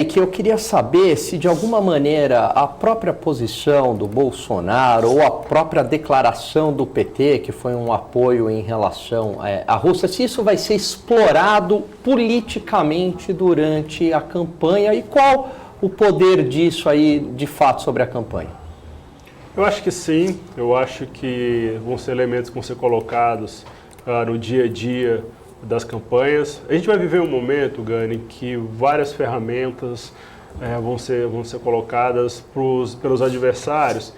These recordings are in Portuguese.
E que eu queria saber se, de alguma maneira, a própria posição do Bolsonaro ou a própria declaração do PT, que foi um apoio em relação à Rússia, se isso vai ser explorado politicamente durante a campanha e qual o poder disso aí, de fato, sobre a campanha? Eu acho que sim, eu acho que vão ser elementos que vão ser colocados no dia a dia das campanhas. A gente vai viver um momento, Gani, que várias ferramentas vão ser colocadas pelos adversários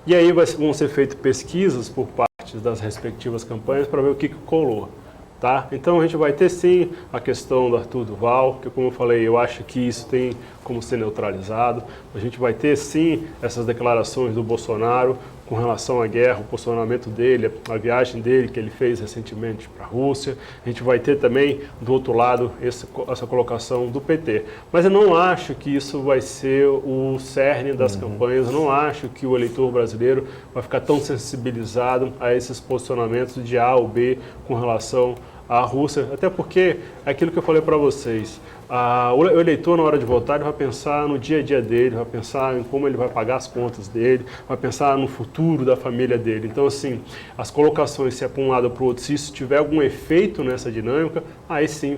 e aí vão ser feitas pesquisas por parte das respectivas campanhas para ver o que colou. Tá? Então a gente vai ter sim a questão do Arthur Duval, que como eu falei, eu acho que isso tem como ser neutralizado. A gente vai ter sim essas declarações do Bolsonaro com relação à guerra, o posicionamento dele, a viagem dele que ele fez recentemente para a Rússia. A gente vai ter também, do outro lado, essa colocação do PT. Mas eu não acho que isso vai ser o cerne das campanhas, eu não acho que o eleitor brasileiro vai ficar tão sensibilizado a esses posicionamentos de A ou B com relação à Rússia, até porque é aquilo que eu falei para vocês, o eleitor na hora de votar ele vai pensar no dia a dia dele, vai pensar em como ele vai pagar as contas dele, vai pensar no futuro da família dele. Então assim, as colocações se é para um lado ou para o outro, se isso tiver algum efeito nessa dinâmica, aí sim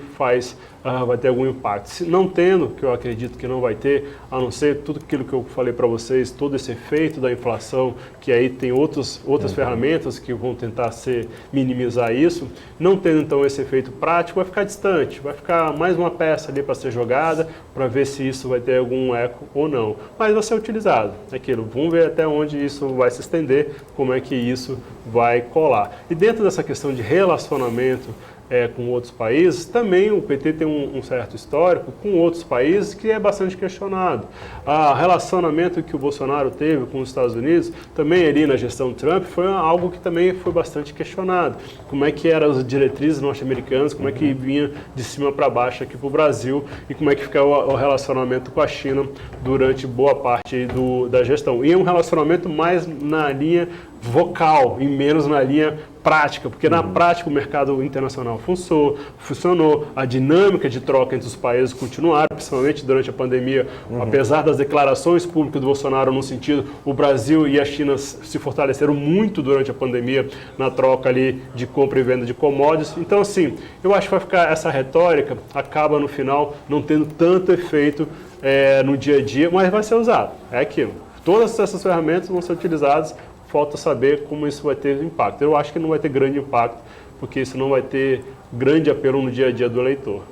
vai ter algum impacto. Se não tendo, que eu acredito que não vai ter, a não ser tudo aquilo que eu falei para vocês, todo esse efeito da inflação, que aí tem outras ferramentas que vão tentar minimizar isso, não tendo então esse efeito prático, vai ficar distante, vai ficar mais uma peça ali para ser jogada, para ver se isso vai ter algum eco ou não. Mas vai ser utilizado, aquilo. Vamos ver até onde isso vai se estender, como é que isso vai colar. E dentro dessa questão de relacionamento com outros países, também o PT tem um certo histórico com outros países que é bastante questionado. O relacionamento que o Bolsonaro teve com os Estados Unidos, também ali na gestão Trump, foi algo que também foi bastante questionado. Como é que eram as diretrizes norte-americanas, como é que vinha de cima para baixo aqui para o Brasil e como é que ficava o relacionamento com a China durante boa parte da gestão. E é um relacionamento mais na linha vocal e menos na linha prática, porque na prática o mercado internacional funcionou, a dinâmica de troca entre os países continuaram, principalmente durante a pandemia, apesar das declarações públicas do Bolsonaro no sentido, o Brasil e a China se fortaleceram muito durante a pandemia na troca ali de compra e venda de commodities. Então assim, eu acho que vai ficar essa retórica, acaba no final não tendo tanto efeito no dia a dia, mas vai ser usado, é aquilo. Todas essas ferramentas vão ser utilizadas. Falta saber como isso vai ter impacto. Eu acho que não vai ter grande impacto, porque isso não vai ter grande apelo no dia a dia do eleitor.